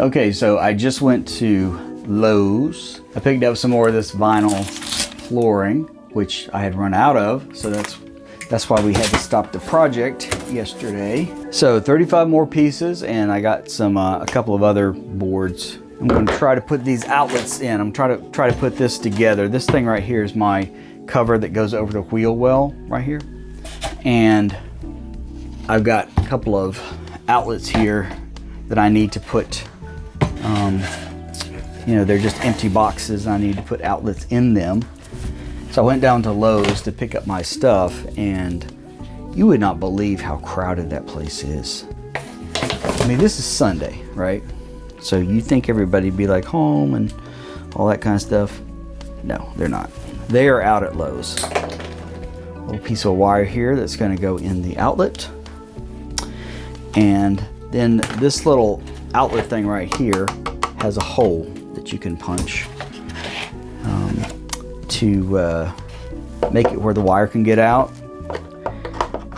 Okay, so I just went to Lowe's. I picked up some more of this vinyl flooring, which I had run out of, so that's why we had to stop the project yesterday. So 35 more pieces, and I got some a couple of other boards. I'm going to try to put these outlets in. I'm try to put this together. This thing right here is my cover that goes over the wheel well right here, and I've got a couple of outlets here that I need to put. You know, they're just empty boxes. I need to put outlets in them. So I went down to Lowe's to pick up my stuff, and you would not believe how crowded that place is. I mean, this is Sunday, right? So you think everybody'd be like home and all that kind of stuff. No, they're not. They are out at Lowe's. A little piece of wire here that's going to go in the outlet. And then this little outlet thing right here has a hole that you can punch to make it where the wire can get out.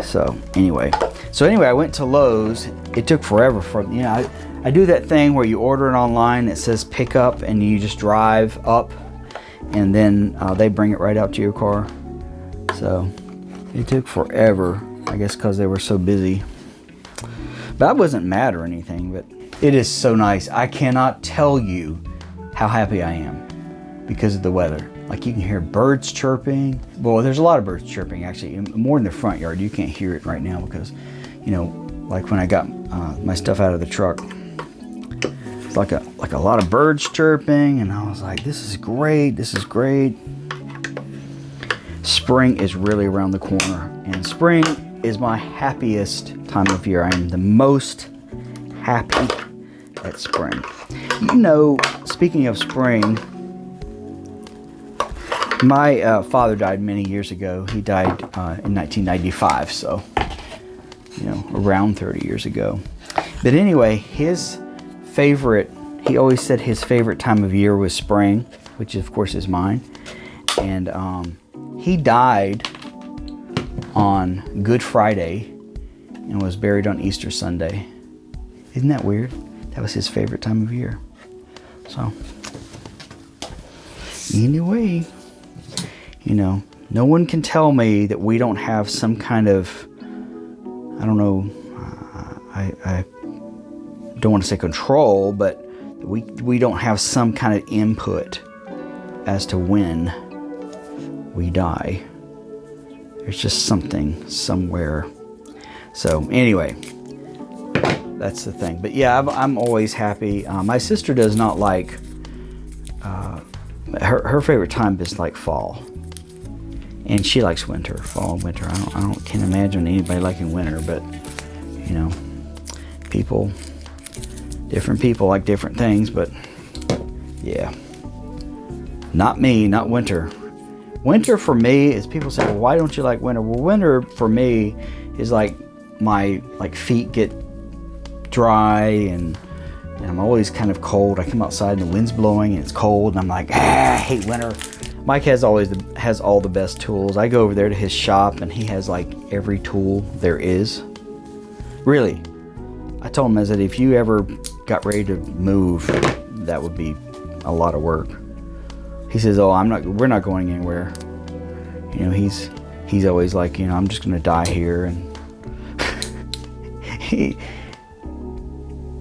So anyway, I went to Lowe's. It took forever from, you know, I do that thing where you order it online, it says pick up, and you just drive up, and then they bring it right out to your car. So it took forever, I guess because they were so busy. But I wasn't mad or anything, but it is so nice. I cannot tell you how happy I am because of the weather. Like, you can hear birds chirping. Well, there's a lot of birds chirping, actually, more in the front yard. You can't hear it right now because, you know, like when I got my stuff out of the truck, it's like a lot of birds chirping, and I was like, this is great, this is great. Spring is really around the corner, and spring is my happiest time of year. I am the most happy at spring. You know, speaking of spring, my father died many years ago. He died in 1995, so, you know, around 30 years ago. But anyway, his favorite, he always said his favorite time of year was spring, which of course is mine. And he died on Good Friday and was buried on Easter Sunday. Isn't that weird? That was his favorite time of year. So, anyway, you know, no one can tell me that we don't have some kind of, I don't know, I don't want to say control, but we don't have some kind of input as to when we die. There's just something somewhere. So anyway, that's the thing. But yeah, I'm always happy. My sister does not like, her favorite time is like fall. And she likes winter, fall, winter. Can't imagine anybody liking winter, but you know, different people like different things, but yeah. Not me, not winter. Winter for me is, people say, well, why don't you like winter? Well, winter for me is like my feet get dry, and I'm always kind of cold. I come outside and the wind's blowing and it's cold, and I'm like, I hate winter. Mike has all the best tools. I go over there to his shop, and he has like every tool there is. Really. I told him, I said, if you ever got ready to move, that would be a lot of work. He says, oh, we're not going anywhere. You know, he's always like, you know, I'm just gonna die here, and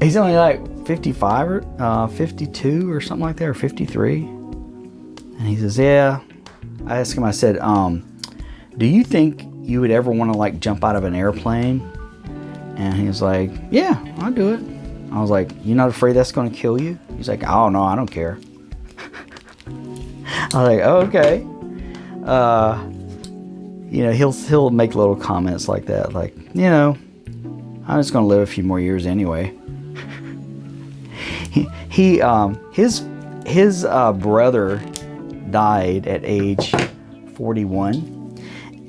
he's only like 55 or 52 or something like that, or 53. And he says, yeah. I asked him, I said, do you think you would ever want to like jump out of an airplane? And he was like, yeah, I'll do it. I was like, you're not afraid that's going to kill you? He's like, oh no, I don't care. I was like, oh, okay. You know, he'll make little comments like that, like, you know, I'm just going to live a few more years anyway. His brother died at age 41.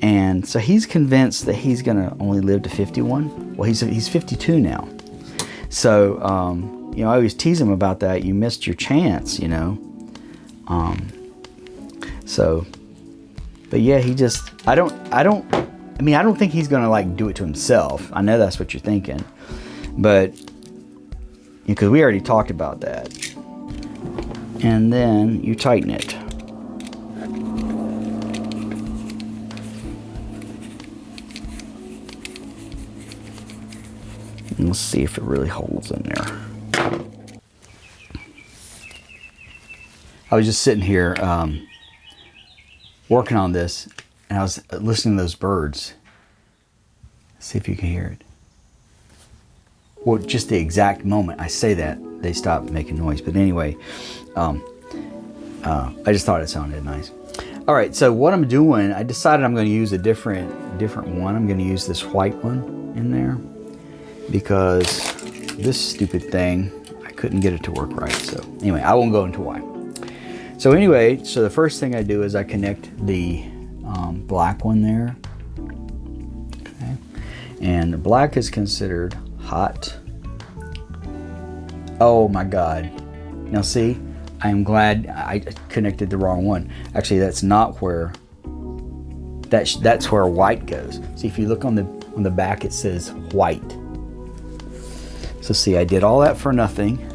And so he's convinced that he's going to only live to 51. Well, he's 52 now. So, you know, I always tease him about that. You missed your chance, you know. So, but yeah, he just, I don't think he's going to like do it to himself. I know that's what you're thinking. But because we already talked about that. And then you tighten it. And let's see if it really holds in there. I was just sitting here working on this, and I was listening to those birds. See if you can hear it. Well, just the exact moment I say that, they stop making noise. But anyway, I just thought it sounded nice. All right, so what I'm doing, I decided I'm going to use a different one. I'm going to use this white one in there because this stupid thing, I couldn't get it to work right. So anyway, I won't go into why. So anyway, so the first thing I do is I connect the black one there. Okay, and the black is considered hot. Oh my God. Now see, I am glad I connected the wrong one. Actually, that's not where, that's where white goes. See, if you look on the back, it says white. So see, I did all that for nothing.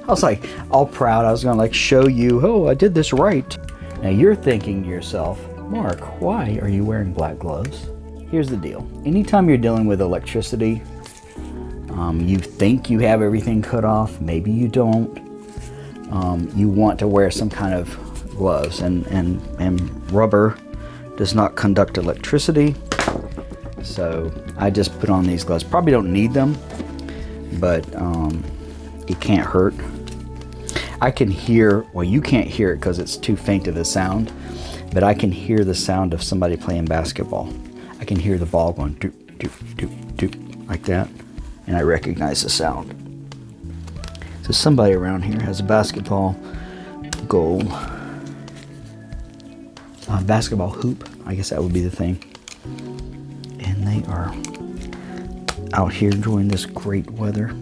I was like all proud. I was gonna like show you, oh, I did this right. Now you're thinking to yourself, Mark, why are you wearing black gloves? Here's the deal. Anytime you're dealing with electricity, you think you have everything cut off, maybe you don't. You want to wear some kind of gloves, and rubber does not conduct electricity. So I just put on these gloves. Probably don't need them, but it can't hurt. I can hear, well, you can't hear it because it's too faint of a sound, but I can hear the sound of somebody playing basketball. I can hear the ball going doop, doop, doop, doop, like that, and I recognize the sound. So somebody around here has a basketball goal. Basketball hoop, I guess that would be the thing. And they are out here enjoying this great weather.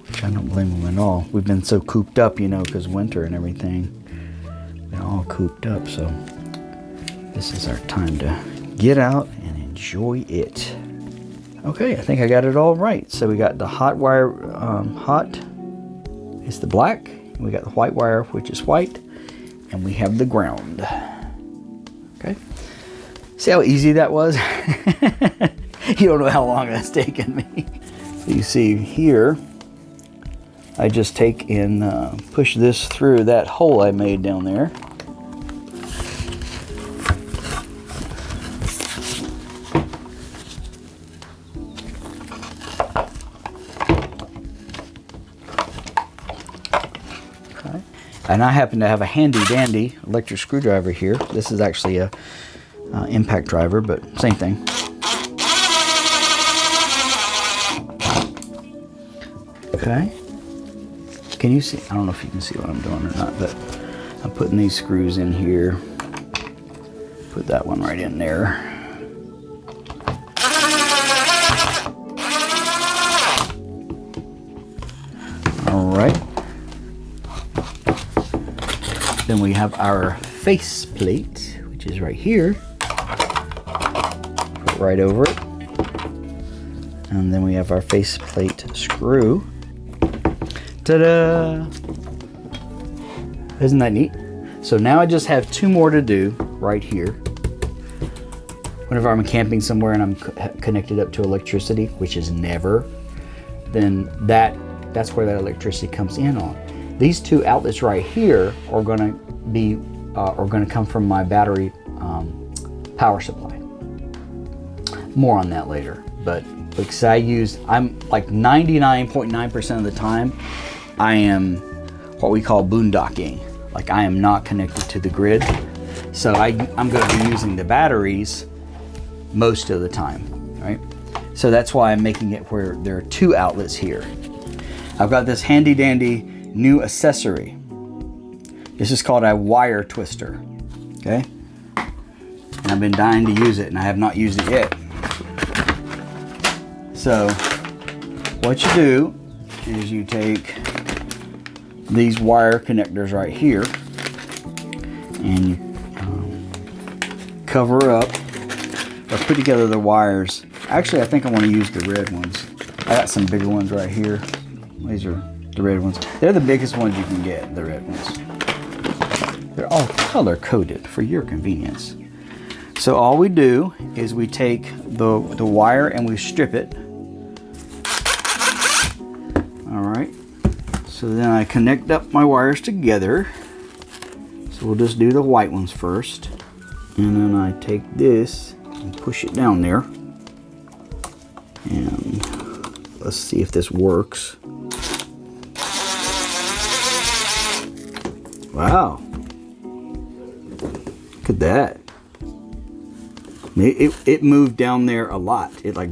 Which I don't blame them at all. We've been so cooped up, you know, because winter and everything. We're all cooped up, so this is our time to get out and enjoy it. Okay, I think I got it all right. So we got the hot wire, hot is the black. We got the white wire, which is white. And we have the ground. Okay. See how easy that was? You don't know how long that's taken me. So you see here, I just take and push this through that hole I made down there. And I happen to have a handy dandy electric screwdriver here. This is actually a impact driver, but same thing. Okay. Can you see? I don't know if you can see what I'm doing or not, but I'm putting these screws in here. Put that one right in there. All right. Then we have our face plate, which is right here. Put it right over it. And then we have our face plate screw. Ta-da! Isn't that neat? So now I just have two more to do right here. Whenever I'm camping somewhere and I'm connected up to electricity, which is never, then that's where that electricity comes in on. These two outlets right here are going to come from my battery power supply. More on that later, but because I'm like 99.9% of the time, I am what we call boondocking. Like I am not connected to the grid, so I'm going to be using the batteries most of the time, right? So that's why I'm making it where there are two outlets here. I've got this handy dandy new accessory. This is called a wire twister, okay? And I've been dying to use it and I have not used it yet. So what you do is you take these wire connectors right here and you cover up or put together the wires. Actually, I think I want to use the red ones. got some bigger ones right here. These are the red ones. They're the biggest ones you can get, the red ones. They're all color coded for your convenience. So all we do is we take the wire and we strip it. All right. So then I connect up my wires together. So we'll just do the white ones first. And then I take this and push it down there. And let's see if this works. Wow. Look at that. It moved down there a lot. It like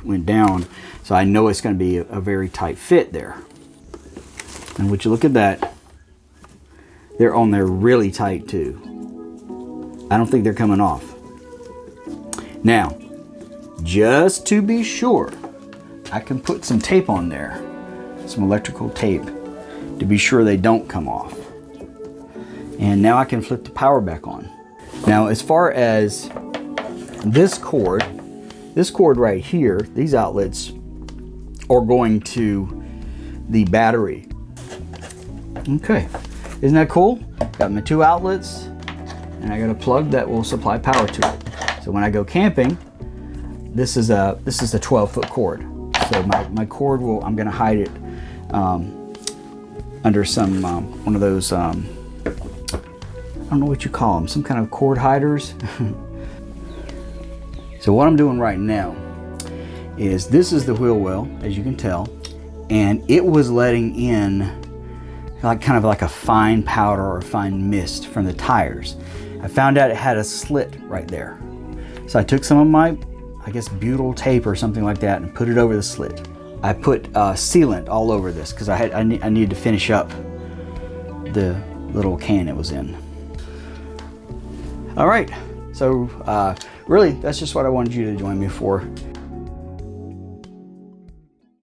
went down. So I know it's going to be a very tight fit there. And would you look at that? They're on there really tight too. I don't think they're coming off. Now, just to be sure, I can put some tape on there, some electrical tape, to be sure they don't come off. And now I can flip the power back on. Now, as far as this cord right here, these outlets are going to the battery. Okay, isn't that cool? Got my 2 outlets, and I got a plug that will supply power to it. So when I go camping, this is a 12-foot cord. So my cord will, I'm gonna hide it under some, one of those, I don't know what you call them, some kind of cord hiders. So what I'm doing right now is, this is the wheel well, as you can tell, and it was letting in like kind of like a fine powder or a fine mist from the tires. I found out it had a slit right there. So I took some of my, I guess, butyl tape or something like that and put it over the slit. I put sealant all over this because I needed to finish up the little can it was in. All right, so really that's just what I wanted you to join me for.